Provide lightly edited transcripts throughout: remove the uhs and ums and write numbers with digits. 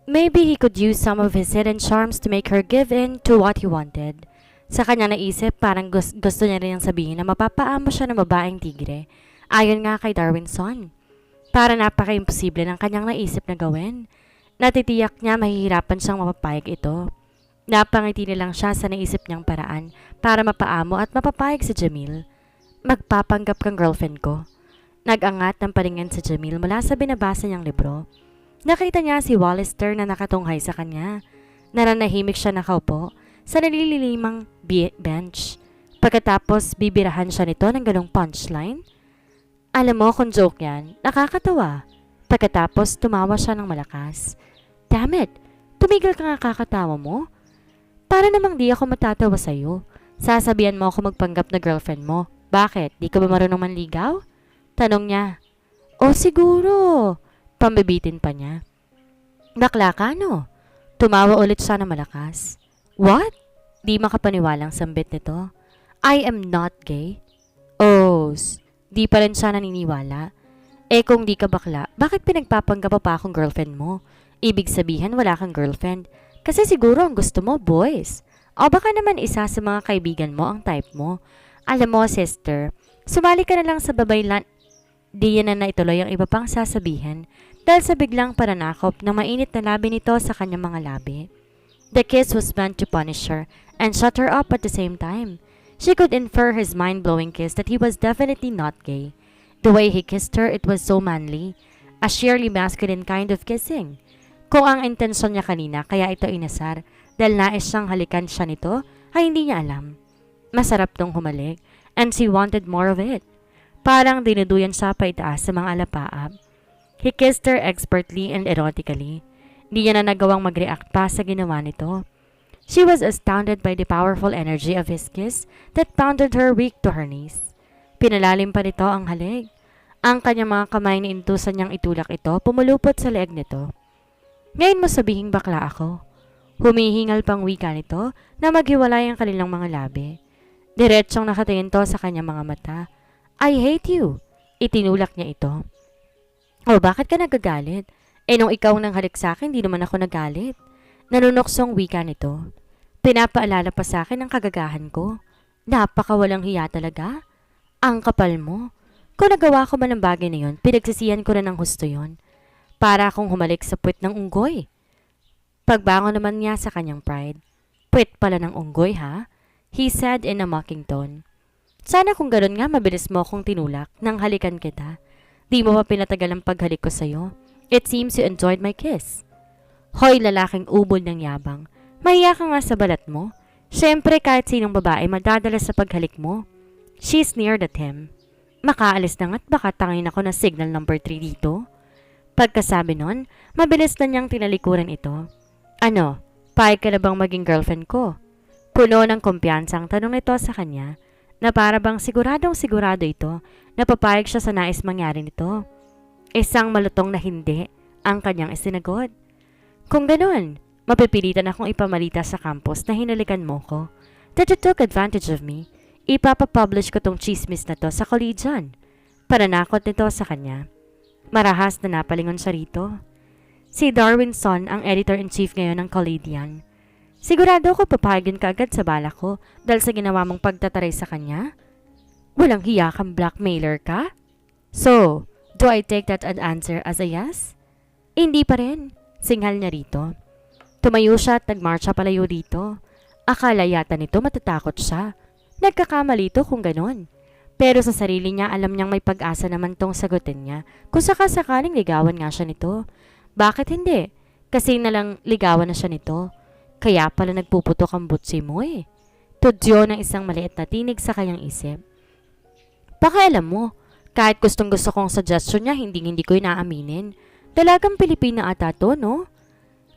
Maybe he could use some of his hidden charms to make her give in to what he wanted. Sa kanya naisip, parang gusto niya rin yung sabihin na mapapaamo siya ng babaeng tigre. Ayon nga kay Darwinson. Para napaka-imposible ng kanyang naisip na gawin. Natitiyak niya mahihirapan siyang mapapayag ito. Napangiti na lang siya sa naisip niyang paraan para mapaamo at mapapayag si Jamil. Magpapanggap kang girlfriend ko. Nag-angat ng paningin si Jamil mula sa binabasa niyang libro. Nakita niya si Wallister na nakatunghay sa kanya. Nananahimik siya nakaupo sa nalililimang bench. Pagkatapos bibirahan siya nito ng ganong punchline. Alam mo kung joke yan, nakakatawa. Pagkatapos tumawa siya ng malakas. Damn it, tumigil ka nga kakatawa mo. Para namang di ako matatawa sa'yo. Sasabihan mo ako magpanggap na girlfriend mo. Bakit, di ka ba marunong manligaw? Tanong niya. O siguro. Pambibitin pa niya. Bakla ka no? Tumawa ulit siya ng malakas. What? Di makapaniwalang sambit nito. I am not gay. Oh, di pa rin siya naniniwala. Eh kung di ka bakla, bakit pinagpapanggap pa akong girlfriend mo? Ibig sabihin wala kang girlfriend. Kasi siguro ang gusto mo, boys. O baka naman isa sa mga kaibigan mo ang type mo. Alam mo, sister, sumali ka na lang sa babaylan. Di yan na ituloy ang iba pang sasabihin dahil sa biglang pananakop ng mainit na labi nito sa kanyang mga labi. The kiss was meant to punish her and shut her up at the same time. She could infer his mind-blowing kiss that he was definitely not gay. The way he kissed her, it was so manly, a sheerly masculine kind of kissing. Kung ang intensyon niya kanina kaya ito inasar dahil nais siyang halikan siya nito, ay hindi niya alam. Masarap tong humalik and she wanted more of it. Parang dinuduyan siya pa itaas sa mga alapaap. He kissed her expertly and erotically. Di niya na nagawang mag-react pa sa ginawa nito. She was astounded by the powerful energy of his kiss that pounded her weak to her knees. Pinalalim pa nito ang halik. Ang kanyang mga kamay na intusan niyang itulak ito pumulupot sa leeg nito. Ngayon mo sabihing bakla ako. Humihingal pang wika nito na maghiwalay ang kanilang mga labi. Diretsyong nakatingin to sa kanyang mga mata. I hate you. Itinulak niya ito. Oh, bakit ka nagagalit? Eh nung ikaw nang halik sa akin, di naman ako nagalit. Nanunoksong wika nito. Pinapaalala pa sa akin ang kagagahan ko. Napakawalang hiya talaga. Ang kapal mo. Kung nagawa ko man ang bagay na yun, pinagsisihan ko na ng husto yun. Para akong humalik sa puwet ng unggoy. Pagbangon naman niya sa kanyang pride. Puwet pala ng unggoy ha? He said in a mocking tone. Sana kung gano'n nga mabilis mo akong tinulak nang halikan kita. Di mo pa pinatagal ang paghalik ko sa'yo. It seems you enjoyed my kiss. Hoy, lalaking ubol ng yabang. Mahiya ka nga sa balat mo. Siyempre kahit sinong babae madadala sa paghalik mo. She sneered at him. Makaalis na nga't baka tangin ako na signal number 3 dito. Pagkasabi nun, mabilis na niyang tinalikuran ito. Ano, payag ka na bang maging girlfriend ko? Puno ng kumpiyansang tanong nito sa kanya. Na para bang siguradong sigurado ito na papayag siya sa nais mangyari nito. Isang malutong na hindi ang kanyang isinagot. Kung ganun, mapipilitan akong ipamalita sa campus na hinalikan mo ko. That you took advantage of me. Ipapapublish ko tong chismis na to sa collegian. Pananakot nito sa kanya. Marahas na napalingon siya rito. Si Darwinson ang editor-in-chief ngayon ng collegian. Sigurado ko papayagin ka agad sa bala ko dahil sa ginawa mong pagtataray sa kanya? Walang hiya kang blackmailer ka? So, do I take that answer as a yes? Hindi pa rin. Singhal niya rito. Tumayo siya at nagmarcha palayo dito. Akala yata nito matatakot siya. Nagkakamali ito kung ganon. Pero sa sarili niya alam niyang may pag-asa naman tong sagutin niya kung sakasakaling ligawan nga siya nito. Bakit hindi? Kasi nalang ligawan na siya nito. Kaya pala nagpuputok ang butsi mo eh. Tudyo ng isang maliit na tinig sa kanyang isip. Pakialam mo, kahit gustong gusto kong suggestion niya, hindi ko inaaminin. Dalagang Pilipina ata to, no?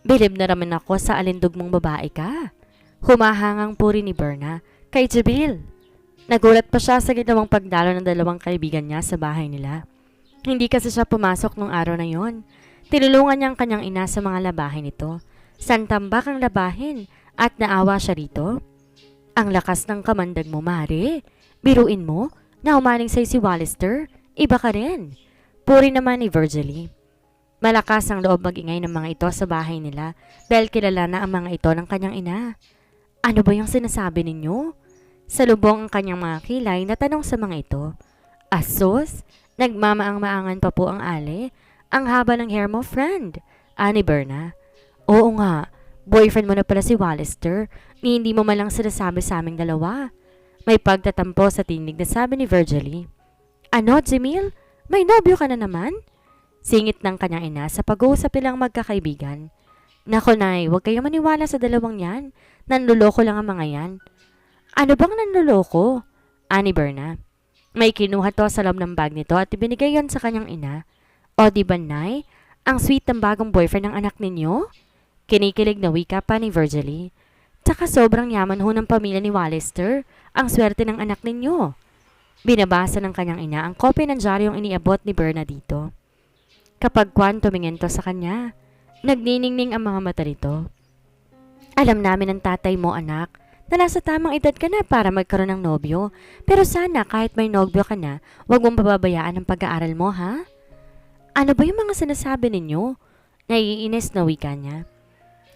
Bilib na raman ako sa alindog mong babae ka. Humahangang puri ni Berna kay Jabil. Nagulat pa siya sa ginawang pagdalo ng dalawang kaibigan niya sa bahay nila. Hindi kasi siya pumasok nung araw na yon. Tinulungan niya ang kanyang ina sa mga labahin nito. Santambak ang labahin at naawa siya rito. Ang lakas ng kamandag mo, Mare. Biruin mo na umaling sa'yo si Wallister. Iba ka rin. Puri naman ni Virgily. Malakas ang loob mag-ingay ng mga ito sa bahay nila dahil kilala na ang mga ito ng kanyang ina. Ano ba yung sinasabi ninyo? Salubong ang kanyang mga kilay na tanong sa mga ito. Asos? Nagmamaang-maangan pa po ang ale. Ang haba ng hair mo, friend. Ani Berna. Oo nga, boyfriend mo na pala si Wallister. Ni hindi mo malang sinasabi sa aming dalawa. May pagtatampo sa tinig na sabi ni Virgily. Ano, Jamil? May nobyo ka na naman? Singit ng kanyang ina sa pag-uusap nilang magkakaibigan. Nako nay, huwag kayong maniwala sa dalawang yan. Nanluloko lang ang mga yan. Ano bang nanluloko? Ani Berna. May kinuha to sa loob ng bag nito at ibinigay yon sa kanyang ina. O di ba nay, ang sweet ng bagong boyfriend ng anak ninyo? Kinikilig na wika pa ni Virgily. Tsaka sobrang yaman ho ng pamilya ni Wallister, ang swerte ng anak ninyo. Binabasa ng kanyang ina ang kopya ng diaryong iniabot ni Berna dito. Kapag Kwan tumingin to sa kanya, nagniningning ang mga mata nito. Alam namin ng tatay mo, anak, na nasa tamang edad ka na para magkaroon ng nobyo. Pero sana kahit may nobyo ka na, huwag mong pababayaan ang pag-aaral mo, ha? Ano ba yung mga sinasabi ninyo? Naiinis na wika niya.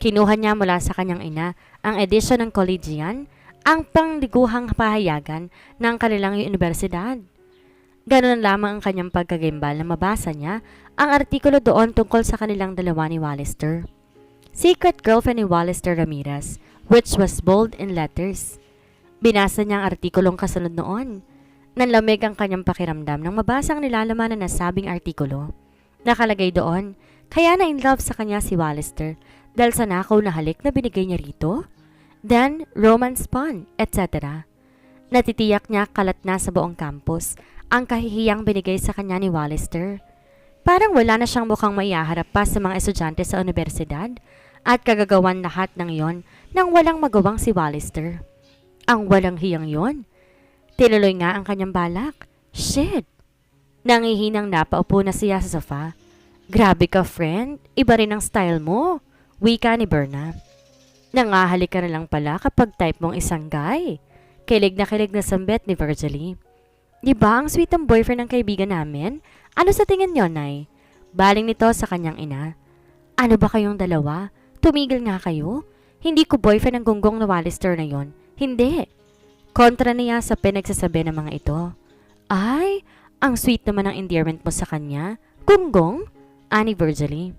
Kinuha niya mula sa kanyang ina ang edisyon ng Collegian, ang pangliguhang pahayagan ng kanilang universidad. Ganon lamang ang kanyang pagkagimbal na mabasa niya ang artikulo doon tungkol sa kanilang dalawa ni Wallister. Secret Girlfriend ni Wallister Ramirez, which was bold in letters. Binasa niya ang artikulong kasunod noon. Nanlamig ang kanyang pakiramdam nang mabasa ang nilalaman na nasabing artikulo. Nakalagay doon, kaya na in love sa kanya si Wallister dahil sa nakaw na halik na binigay niya rito. Then, romance spun, etc. Natitiyak niya kalat na sa buong campus ang kahihiyang binigay sa kanya ni Wallister. Parang wala na siyang mukhang maihaharap pa sa mga estudyante sa universidad at kagagawan lahat ng yon nang walang magawang si Wallister. Ang walang hiyang yon. Tinuloy nga ang kanyang balak. Shit! Nangihinang napaupo na siya sa sofa. Grabe ka, friend. Iba rin ang style mo. Wika ni Berna. Nangahalik ka na lang pala kapag type mong isang guy. Kilig na sambet ni Virgily. Diba ang sweet ang boyfriend ng kaibigan namin? Ano sa tingin niyo, Nay? Baling nito sa kanyang ina. Ano ba kayong dalawa? Tumigil nga kayo? Hindi ko boyfriend ang gunggong na Wallister na yon. Hindi. Kontra niya sa pinagsasabi ng mga ito. Ay, ang sweet naman ang endearment mo sa kanya. Gunggong? Ani Virgily.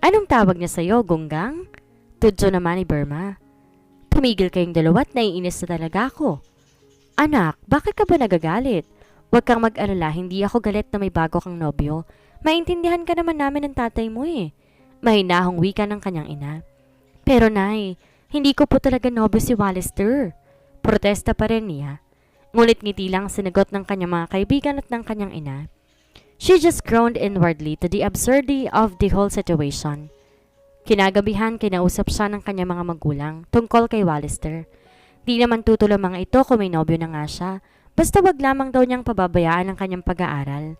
Anong tawag niya sa'yo, gunggang? Tudyo naman ni Berma. Tumigil kayong dalawa at naiinis na talaga ako. Anak, bakit ka ba nagagalit? Huwag kang mag-alala, hindi ako galit na may bago kang nobyo. Maintindihan ka naman namin ng tatay mo eh. Mahinahong wika ng kanyang ina. Pero nay, hindi ko po talaga nobyo si Wallister. Protesta pa rin niya. Ngunit ngiti lang sinagot ng kanyang mga kaibigan at ng kanyang ina. She just groaned inwardly to the absurdity of the whole situation. Kinagabihan, kinausap siya ng kanyang mga magulang tungkol kay Wallister. Di naman tutulong mga ito kung may nobyo na nga siya. Basta wag lamang daw niyang pababayaan ang kanyang pag-aaral.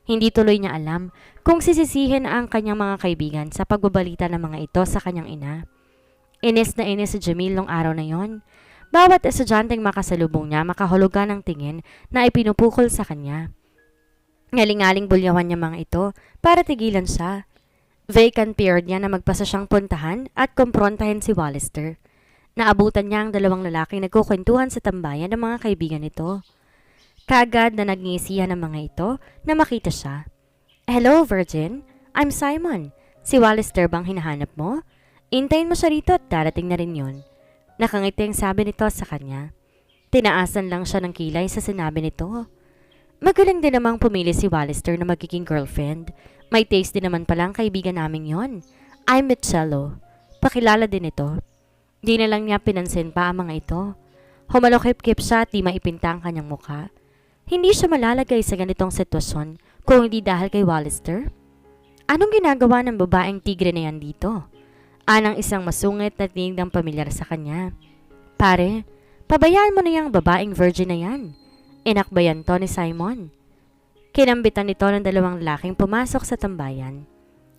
Hindi tuloy niya alam kung sisisihin ang kanyang mga kaibigan sa pagbabalita ng mga ito sa kanyang ina. Inis na inis si Jamil nung araw na yon. Bawat estudyanteng makasalubong niya makahulugan ng tingin na ipinupukol sa kanya. Ngaling-aling bulyawan niya mga ito para tigilan siya. Vacant period niya na magpasa siyang puntahan at kumprontahin si Wallister. Naabutan niya ang dalawang lalaking nagkukwentuhan sa tambayan ng mga kaibigan nito. Kaagad na nagngisihan ng mga ito na makita siya. Hello, Virgin. I'm Simon. Si Wallister bang hinahanap mo? Intayin mo siya rito at darating na rin yun. Nakangiting sabi nito sa kanya. Tinaasan lang siya ng kilay sa sinabi nito. Magaling din namang pumili si Wallister na magiging girlfriend. May taste din naman palang kaibigan namin yon. I'm Michello. Pakilala din ito. Di na lang niya pinansin pa ang mga ito. Humalokip-kip siya at di maipinta ang kanyang mukha. Hindi siya malalagay sa ganitong sitwasyon kung hindi dahil kay Wallister. Anong ginagawa ng babaeng tigre na yan dito? Anang isang masungit na tinigdang pamilyar sa kanya. Pare, pabayaan mo na yung babaeng virgin na yan. Inakbayan to ni Simon. Kinambitan nito ng dalawang lalaking pumasok sa tambayan.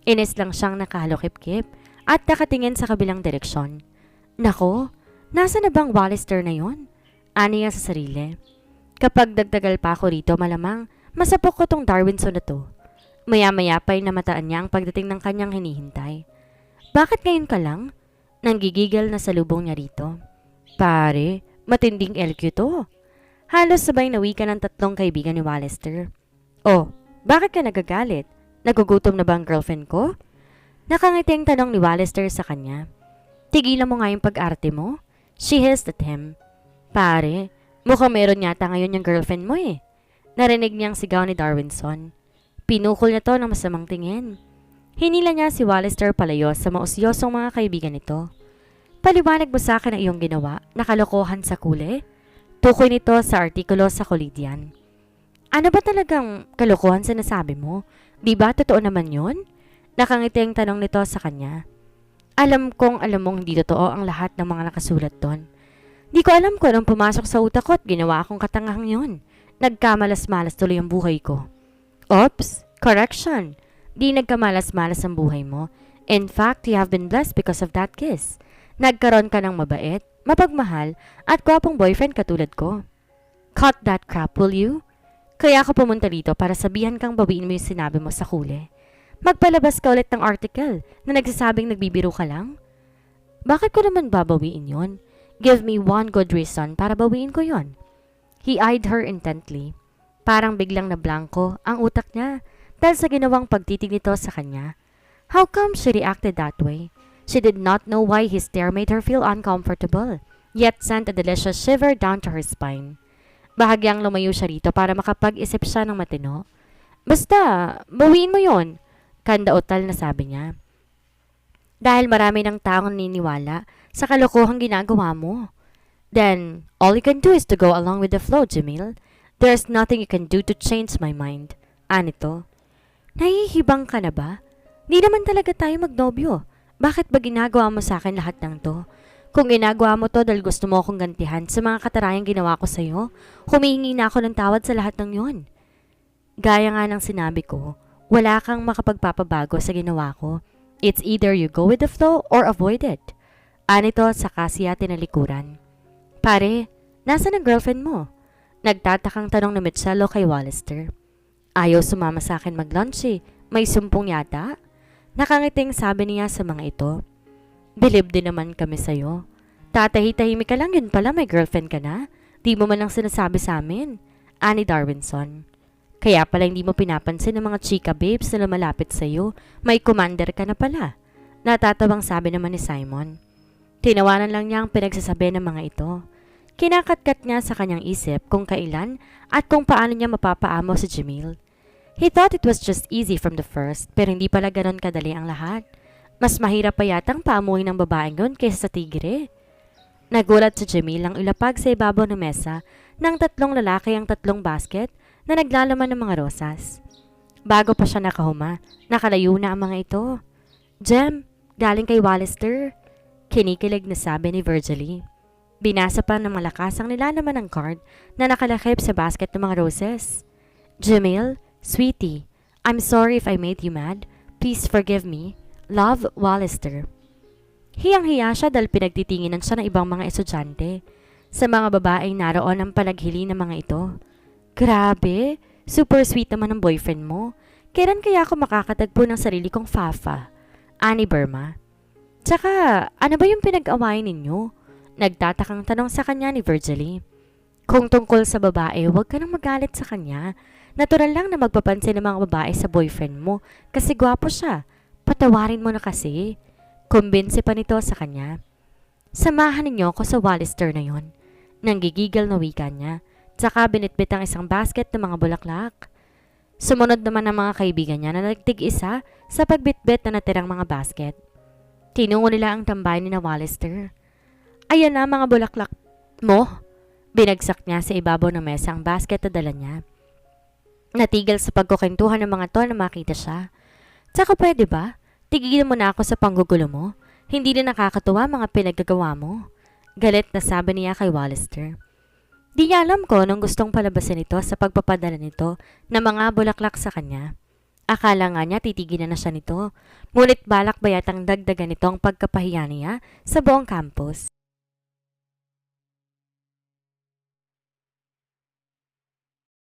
Inis lang siyang nakahalokip-kip at nakatingin sa kabilang direksyon. Nako, nasa na bang Wallister na yon? Ani niya sa sarili. Kapag dagdagal pa ako rito malamang, masapok ko tong Darwinson na to. Maya-maya pa'y namataan niya ang pagdating ng kanyang hinihintay. Bakit ngayon ka lang? Nanggigigil na salubong niya rito. Pare, matinding LQ to. Halos sabay nawikan ng tatlong kaibigan ni Wallister. Oh, bakit ka nagagalit? Nagugutom na ba ang girlfriend ko? Nakangiting tanong ni Wallister sa kanya. Tigilan mo nga yung pag-arte mo. She hissed at him. Pare, mukhang meron yata ngayon yung girlfriend mo eh. Narinig niyang sigaw ni Darwinson. Pinukol niya to ng masamang tingin. Hinila niya si Wallister palayo sa mausyosong mga kaibigan nito. Paliwanag mo sa akin ang iyong ginawa na kalokohan sa kule? Tukoy nito sa artikulo sa Collidian. Ano ba talagang kalokohan sa nasabi mo? Di ba totoo naman yun? Nakangiti ang tanong nito sa kanya. Alam mong hindi totoo ang lahat ng mga nakasulat doon. Di ko alam kung anong pumasok sa utak ko at ginawa akong katangahang yun. Nagkamalas-malas tuloy ang buhay ko. Oops, correction. Di nagkamalas-malas ang buhay mo. In fact, you have been blessed because of that kiss. Nagkaroon ka ng mabait, mapagmahal, at gwapong boyfriend katulad ko. Cut that crap, will you? Kaya ako pumunta dito para sabihan kang bawiin mo yung sinabi mo sa huli. Magpalabas ka ulit ng article na nagsasabing nagbibiro ka lang? Bakit ko naman babawiin yon? Give me one good reason para bawiin ko yon. He eyed her intently. Parang biglang nablangko ang utak niya dahil sa ginawang pagtitig nito sa kanya. How come she reacted that way? She did not know why his stare made her feel uncomfortable, yet sent a delicious shiver down to her spine. Bahagyang lumayo siya rito para makapag-isip siya ng matino. Basta, bawiin mo yon, kandautal na sabi niya. Dahil marami ng taong niniwala sa kalokohang ginagawa mo. Then, all you can do is to go along with the flow, Jamil. There's nothing you can do to change my mind. Anito, nahihibang ka na ba? Di naman talaga tayo magnobyo. Bakit ba ginagawa mo sa akin lahat ng to? Kung ginagawa mo to dahil gusto mo akong gantihan sa mga katarayang ginawa ko sa'yo, humihingi na ako ng tawad sa lahat ng yon. Gaya nga ng sinabi ko, wala kang makapagpapabago sa ginawa ko. It's either you go with the flow or avoid it. Anito sa kasiya tinalikuran. Pare, nasaan ang girlfriend mo? Nagtatakang tanong ni Mitchelo kay Wallister. Ayaw sumama sa akin mag-lunch eh. May sumpong yata? Nakangiting sabi niya sa mga ito. Bilib din naman kami sa'yo. Tatahi-tahimik ka lang, yun pala may girlfriend ka na. Di mo man lang sinasabi sa amin. Ani Darwinson. Kaya pala hindi mo pinapansin ng mga chika babes na lumalapit sa'yo. May commander ka na pala. Natatawang sabi naman ni Simon. Tinawanan lang niya ang pinagsasabi ng mga ito. Kinakatkat niya sa kanyang isip kung kailan at kung paano niya mapapaamo si Jamil. He thought it was just easy from the first, pero hindi pala ganon kadali ang lahat. Mas mahirap pa yatang paamuhin ng babaeng yun kaysa sa tigre. Nagulat si Jamil ang ilapag sa ibabaw ng mesa ng tatlong lalaki ang tatlong basket na naglalaman ng mga rosas. Bago pa siya nakahuma, nakalayo na ang mga ito. Jem, galing kay Wallister. Kinikilig na sabi ni Virgily. Binasa pa ng malakas ang nilalaman ng card na nakalakip sa basket ng mga roses. Jamil, Sweetie, I'm sorry if I made you mad. Please forgive me. Love, Wallister. Hiyang-hiya siya dahil pinagtitinginan siya ng ibang mga estudyante. Sa mga babaeng naroon ang panaghili ng mga ito. Grabe, super sweet naman ang boyfriend mo. Kailan kaya ako makakatagpo ng sarili kong fafa? Ani Burma. Tsaka, ano ba yung pinag-awayan ninyo? Nagtatakang tanong sa kanya ni Virgily. Kung tungkol sa babae, huwag ka nang magalit sa kanya. Natural lang na magpapansin ng mga babae sa boyfriend mo kasi gwapo siya. Patawarin mo na kasi. Kumbinsi pa nito sa kanya. Samahan ninyo ako sa Wallister na yon. Nanggigigil na wika niya. Tsaka binitbit ang isang basket ng mga bulaklak. Sumunod naman ang mga kaibigan niya na nagtig-isa sa pagbitbit na natirang mga basket. Tinungo nila ang tambay ni na Wallister. Ayan na mga bulaklak mo. Binagsak niya sa ibabaw ng mesa ang basket na dala niya. Natigil sa pagkukentuhan ng mga to na makita siya. Tsaka pwede ba? Tigilan mo na ako sa panggugulo mo. Hindi na nakakatuwa mga pinagagawa mo. Galit na sabi niya kay Wallister. Di niya alam ko nung gustong palabasin ito sa pagpapadala nito ng mga bulaklak sa kanya. Akala nga niya titigil na siya nito. Ngunit balak ba yatang dagdagan nito ang pagkapahiya niya sa buong campus.